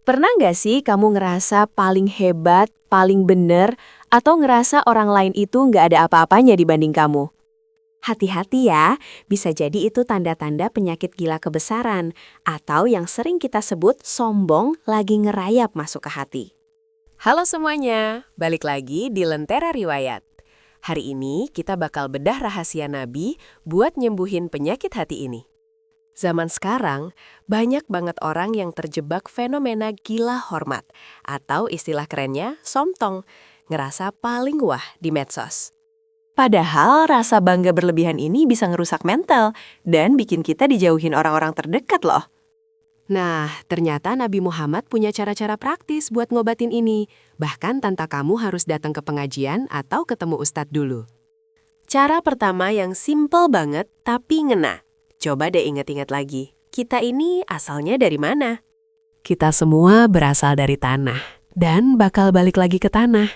Pernah nggak sih kamu ngerasa paling hebat, paling bener, atau ngerasa orang lain itu nggak ada apa-apanya dibanding kamu? Hati-hati ya, bisa jadi itu tanda-tanda penyakit gila kebesaran, atau yang sering kita sebut sombong lagi ngerayap masuk ke hati. Halo semuanya, balik lagi di Lentera Riwayat. Hari ini kita bakal bedah rahasia Nabi buat nyembuhin penyakit hati ini. Zaman sekarang, banyak banget orang yang terjebak fenomena gila hormat, atau istilah kerennya somtong, ngerasa paling wah di medsos. Padahal rasa bangga berlebihan ini bisa ngerusak mental dan bikin kita dijauhin orang-orang terdekat loh. Nah, ternyata Nabi Muhammad punya cara-cara praktis buat ngobatin ini, bahkan tanpa kamu harus datang ke pengajian atau ketemu ustadz dulu. Cara pertama yang simple banget tapi ngena. Coba deh ingat-ingat lagi, kita ini asalnya dari mana? Kita semua berasal dari tanah, dan bakal balik lagi ke tanah.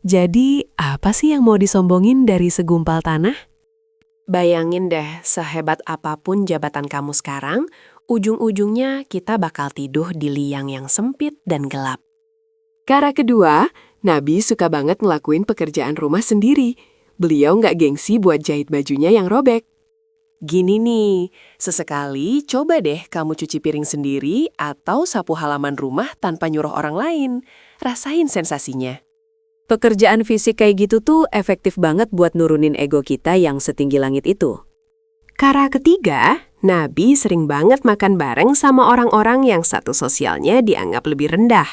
Jadi, apa sih yang mau disombongin dari segumpal tanah? Bayangin deh, sehebat apapun jabatan kamu sekarang, ujung-ujungnya kita bakal tiduh di liang yang sempit dan gelap. Cara kedua, Nabi suka banget ngelakuin pekerjaan rumah sendiri. Beliau nggak gengsi buat jahit bajunya yang robek. Gini nih, sesekali coba deh kamu cuci piring sendiri atau sapu halaman rumah tanpa nyuruh orang lain. Rasain sensasinya. Pekerjaan fisik kayak gitu tuh efektif banget buat nurunin ego kita yang setinggi langit itu. Cara ketiga, Nabi sering banget makan bareng sama orang-orang yang status sosialnya dianggap lebih rendah.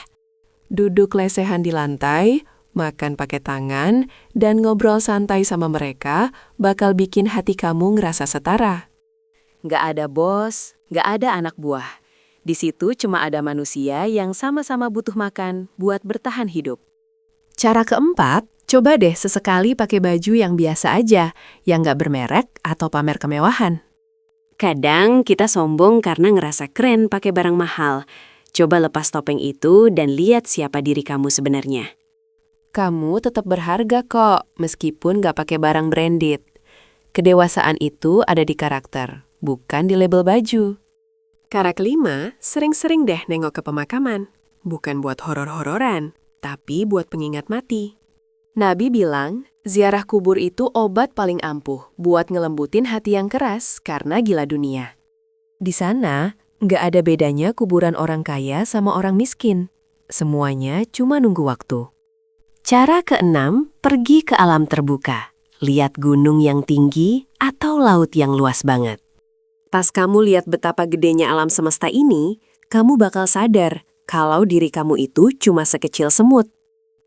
Duduk lesehan di lantai, makan pakai tangan, dan ngobrol santai sama mereka bakal bikin hati kamu ngerasa setara. Nggak ada bos, nggak ada anak buah. Di situ cuma ada manusia yang sama-sama butuh makan buat bertahan hidup. Cara keempat, coba deh sesekali pakai baju yang biasa aja, yang nggak bermerek atau pamer kemewahan. Kadang kita sombong karena ngerasa keren pakai barang mahal. Coba lepas topeng itu dan lihat siapa diri kamu sebenarnya. Kamu tetap berharga kok, meskipun nggak pakai barang branded. Kedewasaan itu ada di karakter, bukan di label baju. Cara kelima, sering-sering deh nengok ke pemakaman. Bukan buat horor-hororan, tapi buat pengingat mati. Nabi bilang, ziarah kubur itu obat paling ampuh buat ngelembutin hati yang keras karena gila dunia. Di sana, nggak ada bedanya kuburan orang kaya sama orang miskin. Semuanya cuma nunggu waktu. Cara keenam, pergi ke alam terbuka. Lihat gunung yang tinggi atau laut yang luas banget. Pas kamu lihat betapa gedenya alam semesta ini, kamu bakal sadar kalau diri kamu itu cuma sekecil semut.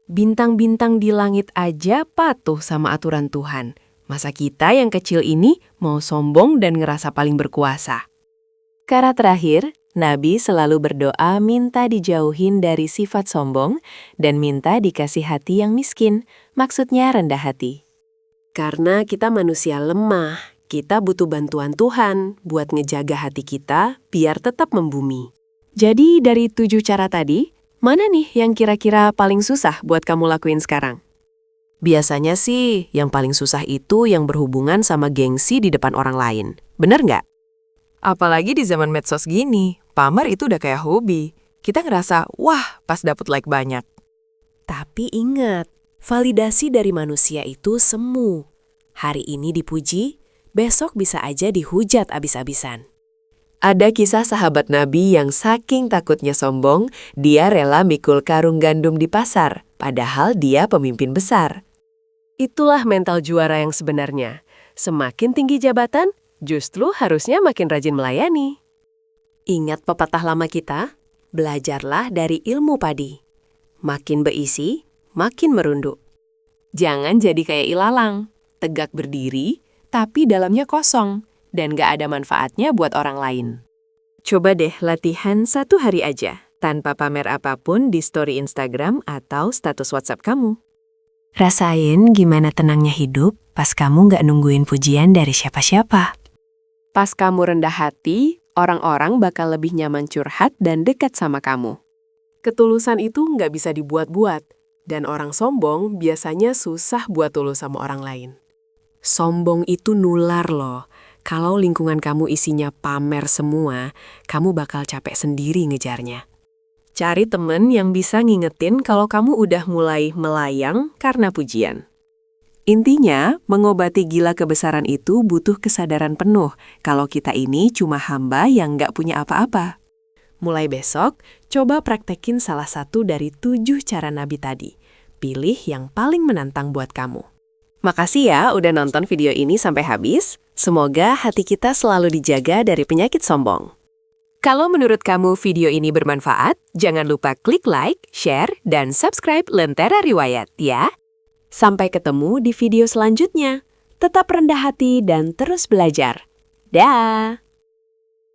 Bintang-bintang di langit aja patuh sama aturan Tuhan. Masa kita yang kecil ini mau sombong dan ngerasa paling berkuasa? Cara terakhir, Nabi selalu berdoa minta dijauhin dari sifat sombong dan minta dikasih hati yang miskin, maksudnya rendah hati. Karena kita manusia lemah, kita butuh bantuan Tuhan buat ngejaga hati kita biar tetap membumi. Jadi dari 7 cara tadi, mana nih yang kira-kira paling susah buat kamu lakuin sekarang? Biasanya sih yang paling susah itu yang berhubungan sama gengsi di depan orang lain. Bener nggak? Apalagi di zaman medsos gini, pamer itu udah kayak hobi. Kita ngerasa, wah pas dapet like banyak. Tapi ingat, validasi dari manusia itu semu. Hari ini dipuji, besok bisa aja dihujat abis-abisan. Ada kisah sahabat Nabi yang saking takutnya sombong, dia rela mikul karung gandum di pasar, padahal dia pemimpin besar. Itulah mental juara yang sebenarnya. Semakin tinggi jabatan, justru harusnya makin rajin melayani. Ingat pepatah lama kita? Belajarlah dari ilmu padi. Makin berisi, makin merunduk. Jangan jadi kayak ilalang, tegak berdiri, tapi dalamnya kosong, dan gak ada manfaatnya buat orang lain. Coba deh latihan 1 hari aja, tanpa pamer apapun di story Instagram atau status WhatsApp kamu. Rasain gimana tenangnya hidup pas kamu gak nungguin pujian dari siapa-siapa. Pas kamu rendah hati, orang-orang bakal lebih nyaman curhat dan dekat sama kamu. Ketulusan itu nggak bisa dibuat-buat, dan orang sombong biasanya susah buat tulus sama orang lain. Sombong itu nular loh. Kalau lingkungan kamu isinya pamer semua, kamu bakal capek sendiri ngejarnya. Cari temen yang bisa ngingetin kalau kamu udah mulai melayang karena pujian. Intinya, mengobati gila kebesaran itu butuh kesadaran penuh kalau kita ini cuma hamba yang nggak punya apa-apa. Mulai besok, coba praktekin salah satu dari 7 cara Nabi tadi. Pilih yang paling menantang buat kamu. Makasih ya udah nonton video ini sampai habis. Semoga hati kita selalu dijaga dari penyakit sombong. Kalau menurut kamu video ini bermanfaat, jangan lupa klik like, share, dan subscribe Lentera Riwayat ya. Sampai ketemu di video selanjutnya. Tetap rendah hati dan terus belajar. Dah.